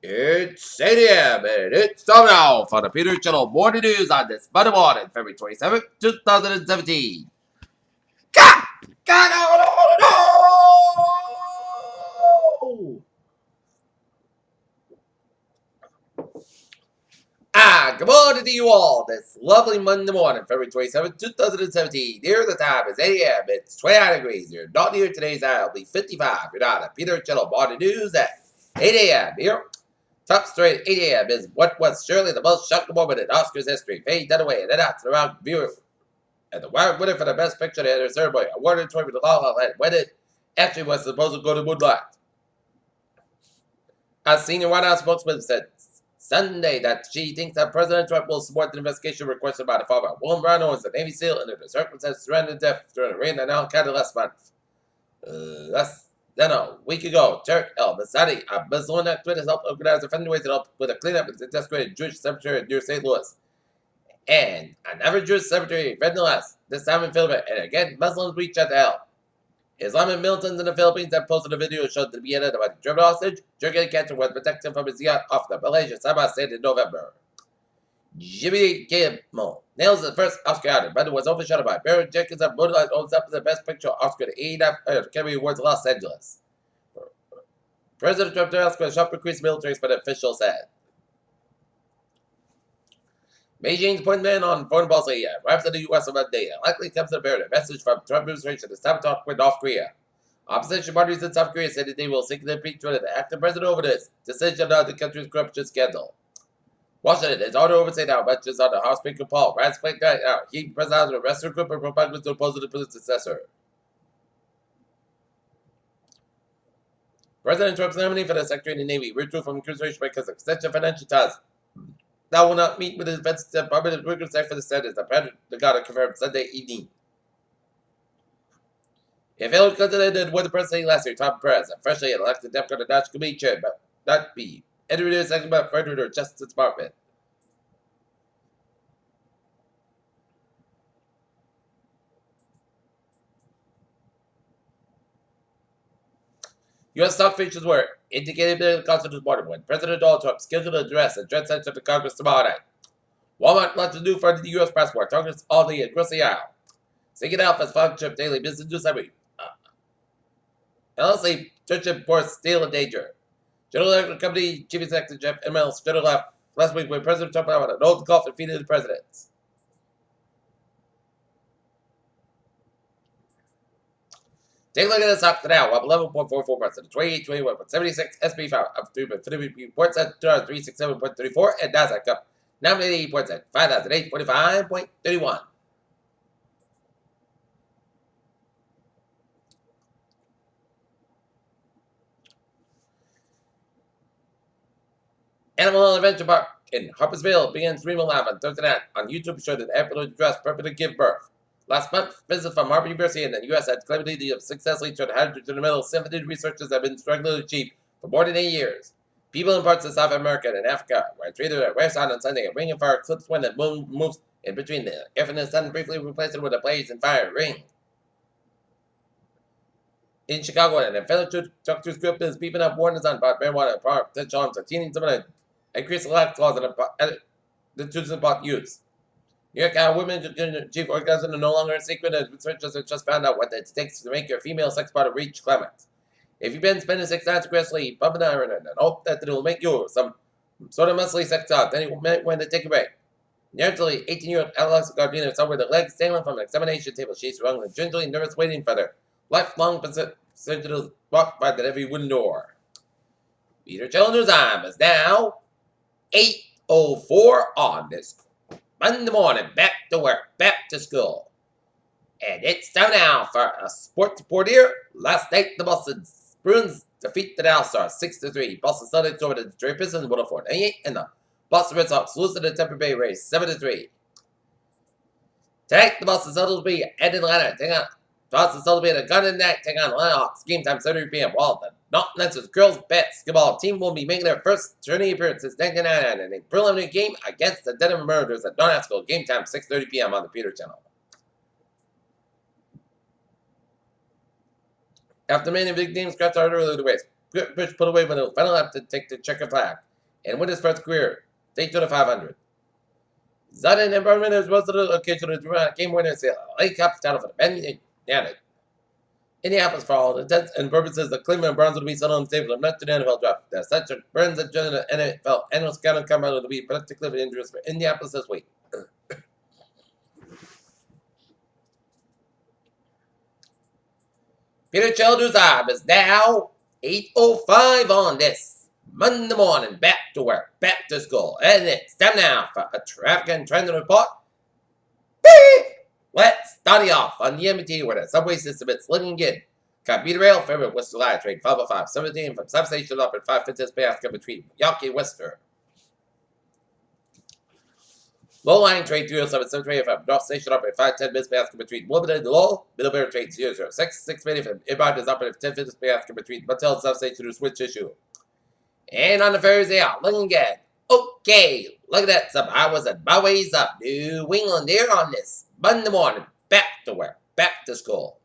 It's 8 a.m. and it's time now for the Peter Channel Morning News on this Monday morning, February 27th, 2017. God! God, no, no! Good morning to you all this lovely Monday morning, February 27th, 2017. Here the time is 8 a.m. It's 29 degrees. You're not here today's hour. It'll be 55. You're not a Peter Channel Morning News at 8 a.m. Here. Top story at 8 a.m. is what was surely the most shocking moment in Oscars history. Faye Dunaway and announced around viewer and the winner for the Best Picture at their ceremony, awarded trophy to La La Land, when it actually was supposed to go to Moonlight. A senior White House spokesman said Sunday that she thinks that President Trump will support the investigation requested by the former William Brown Owens, a Navy SEAL, under the circumstances surrounding death during a raid in Allen County last month. Then a week ago, Turk El Masadi, a Muslim activist, helped organize a fundraiser to help with a cleanup in the desecrated Jewish cemetery near St. Louis. And another Jewish cemetery, nonetheless, this time in Philippines, and again, Muslims reach out to help. Islamic militants in the Philippines have posted a video showing the beginning of a German hostage. Turkey catcher was protected from his yacht off the Malaysia Sabah state in November. Jimmy Kimmel nails the first Oscar honor, but it was overshadowed by Barry Jenkins and Moonlight owns up to the Best Picture Oscar at 89 Academy Awards in Los Angeles. President Trump asked for a sharp increase in military spending, officials said. Beijing's appointment on foreign policy arrives in the U.S. on Monday and likely comes to bear a message from Trump administration to stop talk with North Korea. Opposition parties in South Korea said that they will seek the impeachment of the acting president over this decision on the country's corruption scandal. Washington is ordered to oversee now much is on the House Speaker Paul Rand's plate night out. He presided a wrestling group of Republicans to oppose the president's successor. President Trump's nominee for the Secretary of the Navy withdrew from consideration because of extensive financial ties. That will not meet with his Defense Department Wiggins for the Senate, the Pentagon confirmed Sunday evening. If Hillary Clinton ended with the presidency last year, Tom Perez, a freshly elected Democrat National Committee chair, but not be introduced second about further to Justice Department. U.S. stock futures were indicated by the Constitution morning when President Donald Trump scheduled an address at Trent Center to Congress tomorrow night. Walmart launched a new fund in the U.S. passport, targets Aldi across the aisle. Seeking Alpha's flagship daily business news summary. LLC, Church and Ports, Steel and Danger. General Electric Company Chief Executive Jeff Immelt stood left last week when President Trump had an old golf and defeated the president. Take a look at the stock now, up 11.44%, the 2821.76, SP 5 up 3.3 points at 367.34, and Nasdaq up 9.80 points at 5,845.31. Animal Adventure Park in Harpersville begins streaming live on Thursday night on YouTube, showed an airplane dress prepared to give birth. Last month, visitors from Harvard University and the U.S. had claimed they have successfully turned hydrogen in the middle. Symphony researchers have been struggling to achieve for more than 8 years. People in parts of South America and Africa were treated at rare sun on Sunday. A ring of fire eclipsed when the moon moves in between the earth and the sun, briefly replaced it with a blaze and fire ring. In Chicago, an offender took to script is beeping up warnings on marijuana and power potential arms, teaching someone to increase the lack clause and the students about use. New York women chief organizer no longer a secret as researchers have just found out what it takes to make your female sex partner reach climax. If you've been spending 6 nights aggressively bumping iron and hope that it will make you some sort of muscly sex out, then you might want to take a break. Nearly 18-year-old Alex Gardiner saw with her legs dangling from an examination table. She swung with gingerly nervous waiting for their lifelong sentinels walked by the heavy wooden door. Peter Channel News Time is now 8:04 on this Monday morning, back to work, back to school. And it's time now for a sports report here. Last night, the Boston Bruins defeat the Dallas Stars 6-3. Boston Celtics over the Detroit Pistons 104-98, and the Boston Red Sox lose to the Tampa Bay Rays 7-3. Tonight, the Boston Celtics will be at Atlanta. Boston Celtics will be at a gun in net, taking on Atlanta Hawks. Game time 7:30 p.m. While the North girls basketball team will be making their first tourney appearance since 1999 in a preliminary game against the Denver Murders at Don Haskell. Game time 6:30 p.m. on the Peter Channel. After many big games scratched out earlier the race, Pitch put away when the final lap to take the checkered flag. and win his first career state to the 500. Sudden and Berman is was the occasion to game winner in Lake Cup title for the Bend United. Indianapolis for all intents and purposes, the Cleveland Browns will be settled on the table of not the NFL draft. As such, Burns and the NFL annual scouting combine will be particularly dangerous for Indianapolis this week. Peter Childers' time is now 8:05 on this Monday morning. Back to work, back to school, and it's time now for a traffic and transit report. Beep! Let's start it off on the MT where the subway system is looking good. Commuter rail Fairview Worcester Line train 505-17 from substation up at 5:50 past between Yawkey and Worcester. Low line train 307-720 from North Station up at 5:10 minutes past between Woburn and Lowell. Middlebury train 006 6:20 from inbound is up at 10:50 past between Motel and substation to switch issue. And on the ferries they are looking good. Okay, look at that. Some hours and byways up New England here on this Monday morning. Back to work, back to school.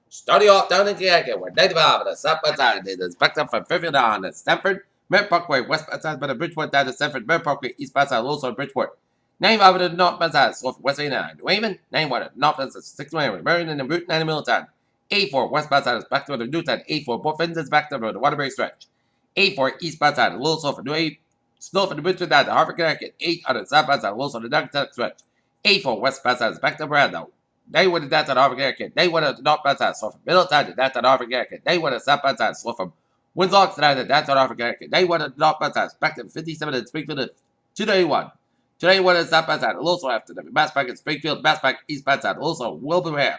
Starting off down in Connecticut, where 95 on the southbound side is backed up from Fairfield down to Stamford, Merritt Parkway, westbound side by the Bridgeport down to Stamford, Merritt Parkway, eastbound side, also Bridgeport. 95 on the northbound side, so for West 89, New Haven, 91 on the northbound side, 61 Marion and Route 90 Middletown. 84 westbound side is back to the Newtown, 84 both ends is back to the Waterbury stretch. 84 eastbound side, a little slow for New Haven, slow for the Bridgeport down to Harvard, Connecticut. 8 on the southbound side, a little slow for the Duncan stretch. 84 westbound side is back to Brando. They would have that at Harvard, Connecticut. They would have the northbound side, so from Middletown to that at Harvard, Connecticut. They would have southbound side, so from Windsor to that at Harvard, Connecticut. They would have the northbound side, back to 57 in Springfield to 291. Today, what is southbound side? Also after the Mass back in Springfield, Mass back eastbound side, also Wilbraham.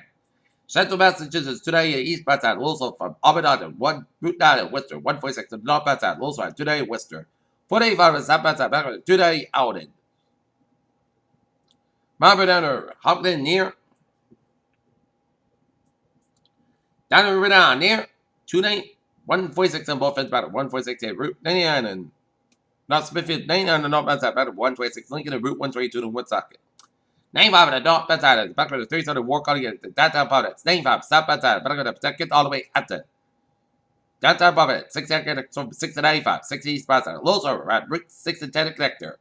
Central Massachusetts today eastbound side, also from Auburn to 1 Route 9 in Worcester, 146 to the northbound side, also at today Worcester. 485 is southbound side, back on today Alden. Marble down to Hopkins near. Down the river down near 146 on both ends, about 146 at Route 99 and North Smithfield, 99 on the northbound side, about 126 Lincoln and Route 122 to Woonsocket. 95 on the northbound side, back to the 300 War College at the downtown Providence. 95 southbound side, back to the second all the way at the downtown Providence. 6 to 95, 6 eastbound side, Lowe's over around Route 6 and 10 connector.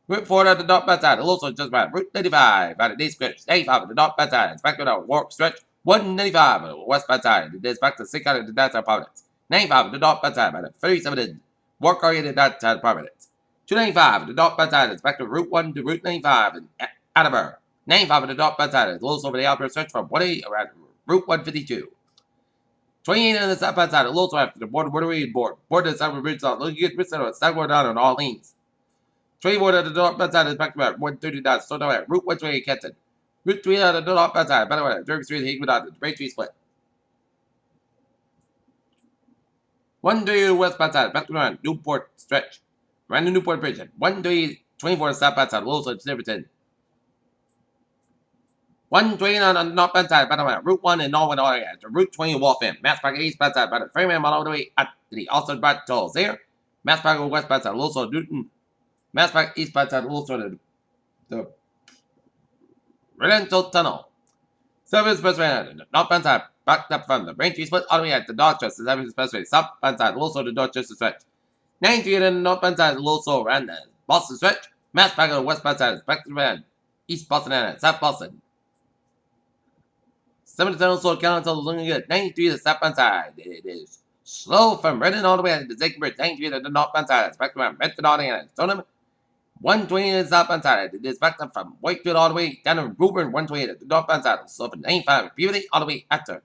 Route 4 on the northbound side, also just about Route 95 by the D squares. 95 on the northbound side, it's back to the Warp stretch. 195 on the westbound side, it is back to 6 out of the downtown Providence. 95 on the northbound side by the 37 Work oriented downtown Providence. 295 on the northbound side is back to Route 1 to Route 95 in Attleboro. 95 on the northbound side is Lowell over the outdoor stretch from 180 around Route 152. 28 on the southbound side is Lowell after the border board. Border southward bridge on looking good percent on southward down on all lanes. 24 on the northbound side is back to 139 so now at Route 128 Kenton. Route 3 on the northbound side, by the way, Derby Street, Hickman on the Brain Tree split. 130 westbound side, back to Newport stretch. Around the Newport Bridge. 124 southbound side, Lowell to Silverton. 129 on the northbound side, by the way, Route 1 in Norwood, Oregon. To Route 20 Waltham. Mass Park eastbound side, by the Framingham all the way at the also brought tolls there. Mass Park westbound side, Lowell to Newton. Mass Park eastbound side, Lowell to the Rental Tunnel. Service Expressway, northbound side, backed up from the Braintree split all the way at the Dorchester Service Expressway, southbound side, also the Dorchester stretch. 93 on the northbound side, also around the Boston stretch. Mass back on the westbound side, back to the East Boston and South Boston. 70 also Calendar looking good. 93 to the southbound side, it is slow from Redden all the way to the Zake Bridge. 93 to the northbound side, back to Medford, Nottingham, and Stoneham. 120 to the southbound side, it is backed up from Wakefield all the way down to Woburn. 120 to the northbound side, so from 95 Puberty all the way after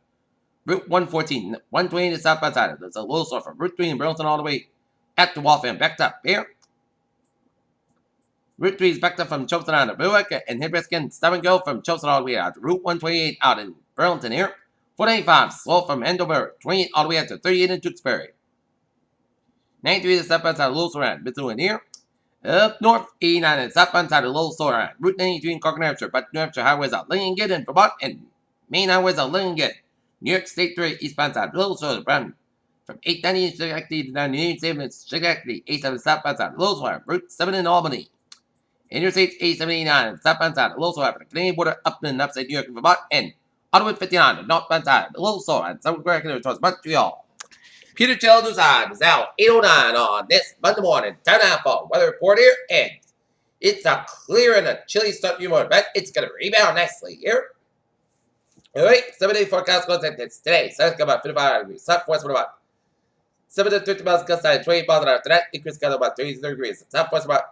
Route 114. 120 to the southbound side, there's a little slow from Route 3 in Burlington all the way at the Waltham, backed up here. Route 3 is backed up from Chilton on the Berwick and Hibriskin. Stop and go from Chilton all the way out to Route 128 out in Burlington here. 485 slow from Andover, 28 all the way out to 38 in Tewksbury. 93 to the southbound side, a little slow around Methuen here. Up north, 89 and southbound side, a little slow around Route 93 in Cork, New Hampshire, but New Hampshire highways out Lincoln in Vermont and main highways out Lincoln. New York State 3 eastbound side, a little slow around from 890 in Schenectady to 97 in Schenectady, 87 southbound side, a little slow around Route 7 in Albany. Interstate 879 and southbound side, a little slow around the Canadian border up in upstate New York and Vermont, and Ottawa 59 the northbound side, a little slow around South America towards Montreal. Peter Childers on is now 8:09 on this Monday morning. Time now for weather report here, and it's a clear and a chilly start to your morning, but it's going to rebound nicely here. All right, 7-day forecast goes like this today. Sun's about 55 degrees. Southwest about 7 to 50 miles gust side, 28 miles an hour. After that, increase got about 33 degrees. Southwest about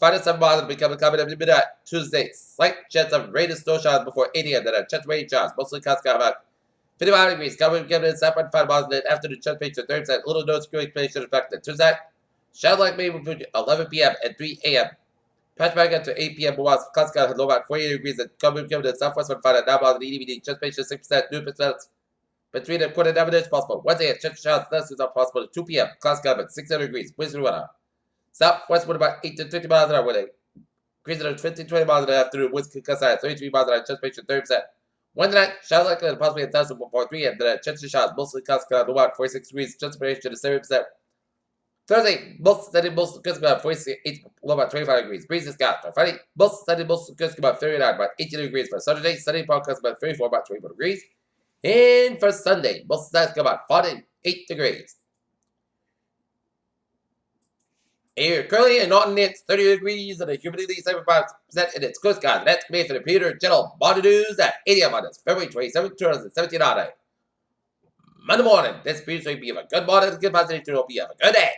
5 to 7 miles, becoming coming up to midnight Tuesday. Slight chance of rain and snow showers before 8 a.m. Then a chance of rain showers. Mostly clouds got about 55 degrees. Coming in 7.5 miles. And then after the chance page to 30%, little no screwing place should affect the Tuesday. Shadow like maybe between 11 p.m. and 3 a.m. Patch back up to 8 p.m. Clouds got low about 48 degrees. And coming in the southwest 1 5 at 9 miles. And EDBD chance page to 6%. New percent. Between the quarter dividends possible. Wednesday at chance showers. Less is not possible at 2 p.m. Clouds got about 600 degrees. Winds weather. Southwest wind about 8 to 50 miles an hour. With a increase of 15 20 miles an hour afternoon. Winds could gust at 33 miles an hour. Chance page to 30%. Wednesday night, showers likely and possibly 1,000 before 3 a.m. Then chance of showers. Mostly clouds got low about 46 degrees. Chance of to 7%. Thursday, most steady, most good about 48, low about 25 degrees. Breeze is got. Friday, most steady, most good about 39, about 18 degrees. For Saturday, sunny, forecast about 34, about 24 degrees. And for Sunday, most steady about 48 degrees. Here, currently in Norton, it's 30 degrees and the humidity 75%, and it's good skies. That's me for the Peter General Body News at 8 a.m. on this February 27, 2017 on Monday morning. This Peter will be a good morning, good positive, will be a good day.